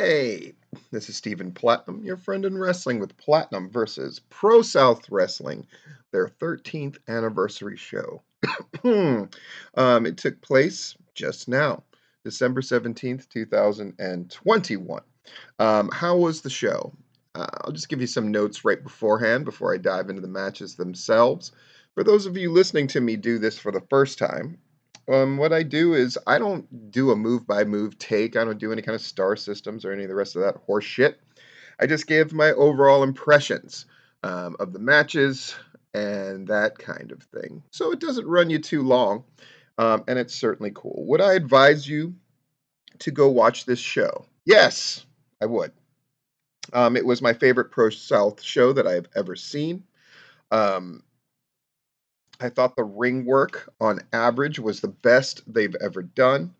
Hey, this is Stephen Platinum, your friend in wrestling with Platinum versus ProSouth Wrestling, their 13th anniversary show. It took place just now, December 17th, 2021. How was the show? I'll just give you some notes right beforehand before I dive into the matches themselves. For those of you listening to me do this for the first time, what I do is I don't do a move by move take. I don't do any kind of star systems or any of the rest of that horse shit. I just give my overall impressions of the matches and that kind of thing. So it doesn't run you too long, and it's certainly cool. Would I advise you to go watch this show? Yes, I would. It was my favorite Pro South show that I've ever seen. Um, I thought the ring work on average was the best they've ever done.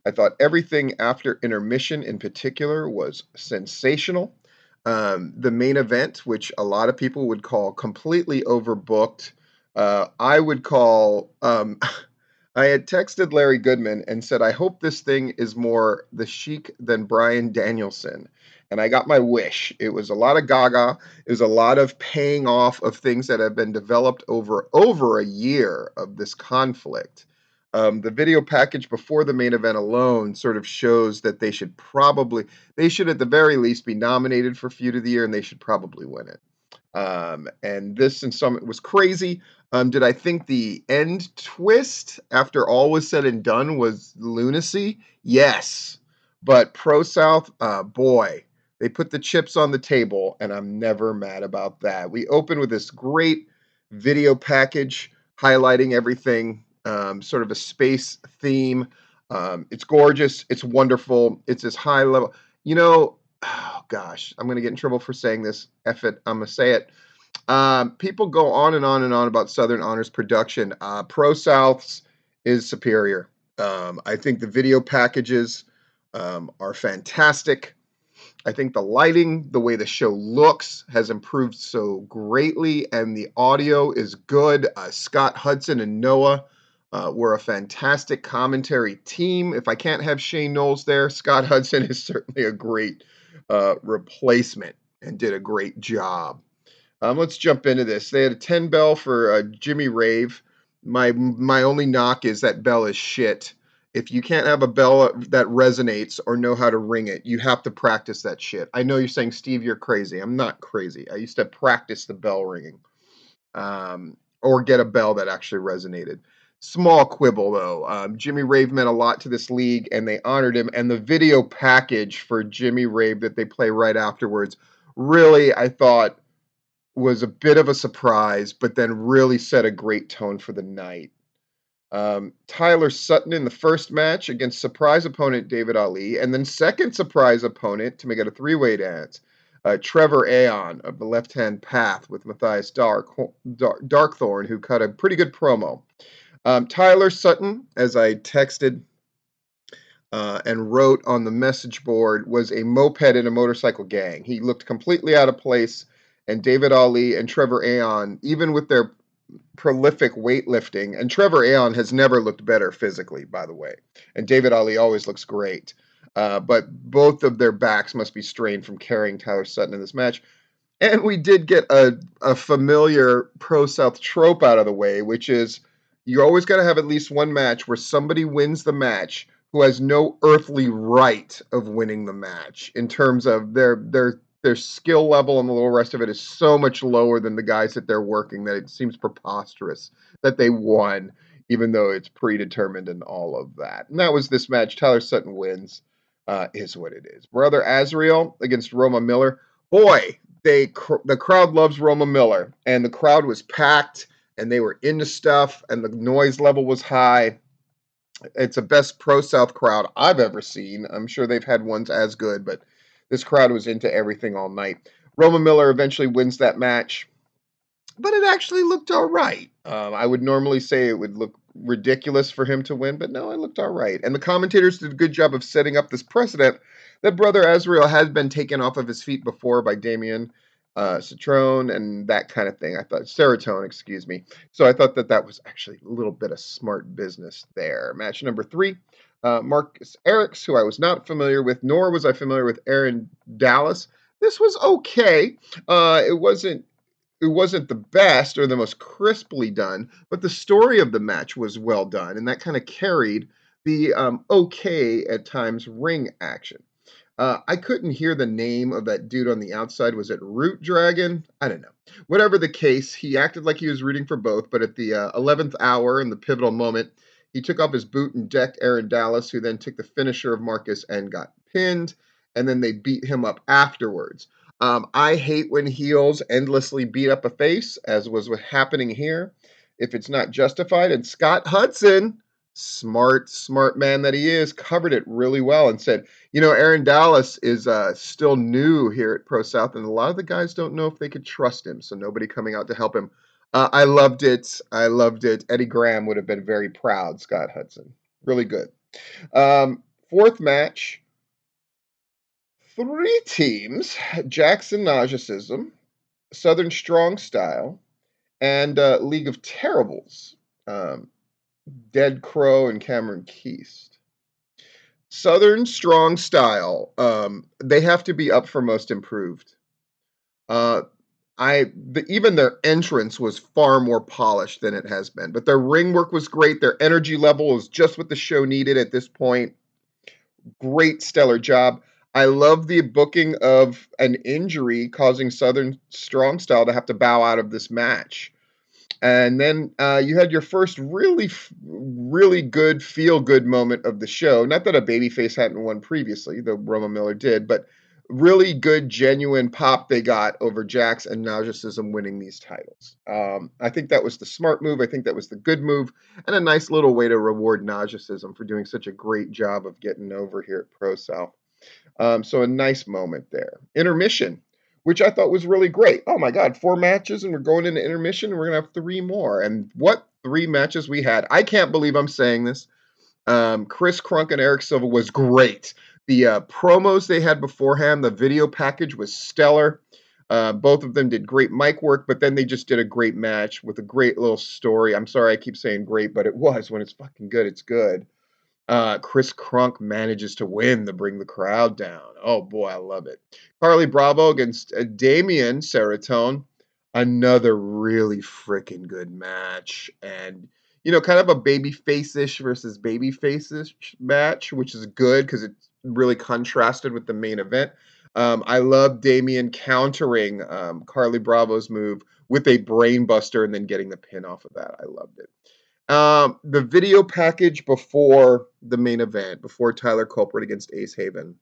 I thought everything after intermission in particular was sensational. The main event, which a lot of people would call completely overbooked, I would call. I had texted Larry Goodman and said, I hope this thing is more the Sheik than Brian Danielson. And I got my wish. It was a lot of gaga. It was a lot of paying off of things that have been developed over a year of this conflict. The video package before the main event alone sort of shows that they should at the very least be nominated for Feud of the Year, and they should probably win it. And this in some was crazy. Did I think the end twist after all was said and done was lunacy? Yes. But Pro South, boy, they put the chips on the table, and I'm never mad about that. We open with this great video package highlighting everything, sort of a space theme. It's gorgeous. It's wonderful. It's this high level. You know, oh gosh, I'm going to get in trouble for saying this. Eff it, I'm going to say it. People go on and on and on about Southern Honors production. Pro South's is superior. I think the video packages are fantastic. I think the lighting, the way the show looks, has improved so greatly, and the audio is good. Scott Hudson and Noah were a fantastic commentary team. If I can't have Shane Knowles there, Scott Hudson is certainly a great replacement and did a great job. Let's jump into this. They had a 10 bell for Jimmy Rave. My only knock is that bell is shit. If you can't have a bell that resonates or know how to ring it, you have to practice that shit. I know you're saying, Steve, you're crazy. I'm not crazy. I used to practice the bell ringing, or get a bell that actually resonated. Small quibble though. Jimmy Rave meant a lot to this league, and they honored him. And the video package for Jimmy Rave that they play right afterwards, really, I thought was a bit of a surprise, but then really set a great tone for the night. Tyler Sutton in the first match against surprise opponent David Ali, and then second surprise opponent to make it a three-way dance, Trevor Aon of the Left Hand Path with Matthias Darkthorn, who cut a pretty good promo. Tyler Sutton, as I texted and wrote on the message board, was a moped in a motorcycle gang. He looked completely out of place, and David Ali and Trevor Aon, even with their prolific weightlifting, and Trevor Aon has never looked better physically, by the way, and David Ali always looks great, but both of their backs must be strained from carrying Tyler Sutton in this match. And we did get a familiar Pro South trope out of the way, which is you always got to have at least one match where somebody wins the match who has no earthly right of winning the match in terms of their skill level, and the little rest of it is so much lower than the guys that they're working that it seems preposterous that they won, even though it's predetermined and all of that. And that was this match. Tyler Sutton wins, is what it is. Brother Azrael against Roma Miller. Boy, the crowd loves Roma Miller, and the crowd was packed, and they were into stuff, and the noise level was high. It's the best Pro South crowd I've ever seen. I'm sure they've had ones as good, but this crowd was into everything all night. Roma Miller eventually wins that match, but it actually looked all right. I would normally say it would look ridiculous for him to win, but no, it looked all right. And the commentators did a good job of setting up this precedent that Brother Azrael has been taken off of his feet before by Damien Citrone and that kind of thing. I thought Serotonin, excuse me. So I thought that was actually a little bit of smart business there. Match number 3. Marcus Erics, who I was not familiar with, nor was I familiar with Aaron Dallas. This was okay. It wasn't the best or the most crisply done, but the story of the match was well done, and that kind of carried the okay at times ring action. I couldn't hear the name of that dude on the outside. Was it Root Dragon? I don't know. Whatever the case, he acted like he was rooting for both, but at the 11th hour in the pivotal moment, he took off his boot and decked Aaron Dallas, who then took the finisher of Marcus and got pinned, and then they beat him up afterwards. I hate when heels endlessly beat up a face, as was what happening here, if it's not justified. And Scott Hudson, smart man that he is, covered it really well and said, Aaron Dallas is still new here at ProSouth, and a lot of the guys don't know if they could trust him, so nobody coming out to help him. I loved it. I loved it. Eddie Graham would have been very proud, Scott Hudson. Really good. Fourth match, three teams, Jackson Nauticism, Southern Strong Style, and League of Terribles, um, Dead Crow and Cameron Keast. Southern Strong Style, they have to be up for most improved. Uh, even their entrance was far more polished than it has been, but their ring work was great. Their energy level was just what the show needed at this point. Great, stellar job. I love the booking of an injury causing Southern Strong Style to have to bow out of this match. And then you had your first really good feel good moment of the show. Not that a babyface hadn't won previously, though Roma Miller did, but really good, genuine pop they got over Jax and Nauticism winning these titles. I think that was the smart move. I think that was the good move, and a nice little way to reward Nauticism for doing such a great job of getting over here at Pro South. So a nice moment there. Intermission, which I thought was really great. Oh my God, 4 matches and we're going into intermission and we're going to have 3 more. And what 3 matches we had. I can't believe I'm saying this. Chris Crunk and Eric Silva was great. The promos they had beforehand, the video package was stellar. Both of them did great mic work, but then they just did a great match with a great little story. I'm sorry I keep saying great, but it was. When it's fucking good, it's good. Chris Crunk manages to win to bring the crowd down. Oh boy, I love it. Carly Bravo against Damien Seratone. Another really freaking good match. And, kind of a baby face-ish versus baby face-ish match, which is good because it really contrasted with the main event. I love Damien countering Carly Bravo's move with a brainbuster and then getting the pin off of that. I loved it. The video package before the main event, before Tyler Culprit against Ace Haven.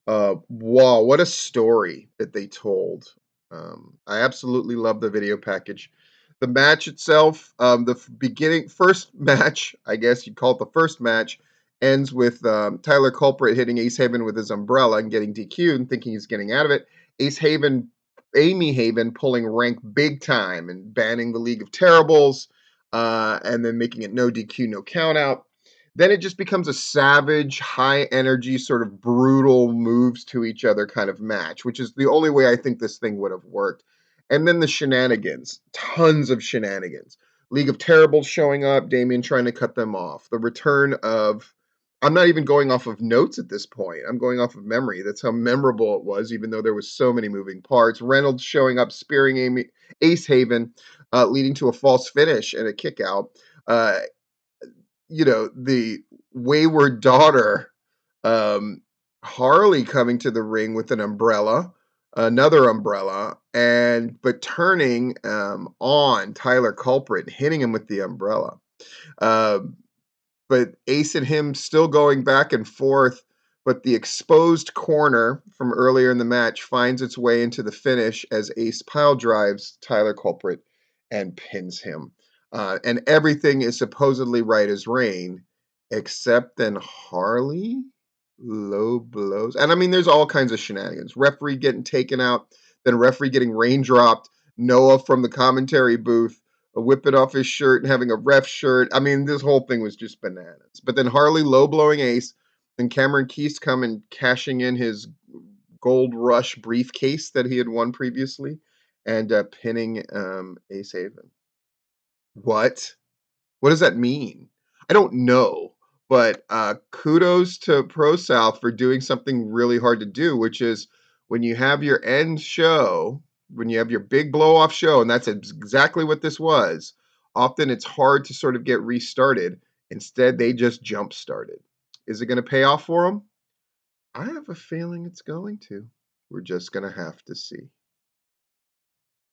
Wow, what a story that they told. I absolutely love the video package. The match itself, first match, I guess you'd call it the first match, ends with Tyler Culprit hitting Ace Haven with his umbrella and getting DQ'd and thinking he's getting out of it. Amy Haven pulling rank big time and banning the League of Terribles, and then making it no DQ, no count out. Then it just becomes a savage, high energy, sort of brutal moves to each other kind of match, which is the only way I think this thing would have worked. And then the shenanigans, tons of shenanigans. League of Terribles showing up, Damien trying to cut them off. The return of, I'm not even going off of notes at this point. I'm going off of memory. That's how memorable it was, even though there was so many moving parts. Reynolds showing up, spearing Ace Haven, leading to a false finish and a kick out. The wayward daughter, um, Harley coming to the ring with another umbrella, but turning on Tyler Culprit, hitting him with the umbrella. Um, but Ace and him still going back and forth. But the exposed corner from earlier in the match finds its way into the finish as Ace pile drives Tyler Culprit and pins him. And everything is supposedly right as rain, except then Harley low blows. And I mean, there's all kinds of shenanigans. Referee getting taken out, then referee getting rain dropped, Noah from the commentary booth whipping off his shirt and having a ref shirt. I mean, this whole thing was just bananas. But then Harley low blowing Ace, then Cameron Keast coming cashing in his Gold Rush briefcase that he had won previously and pinning Ace Haven. What? What does that mean? I don't know. But kudos to ProSouth for doing something really hard to do, which is when you have your end show, when you have your big blow off show, and that's exactly what this was. Often it's hard to sort of get restarted. Instead, they just jump started. Is it going to pay off for them? I have a feeling it's going to. We're just going to have to see.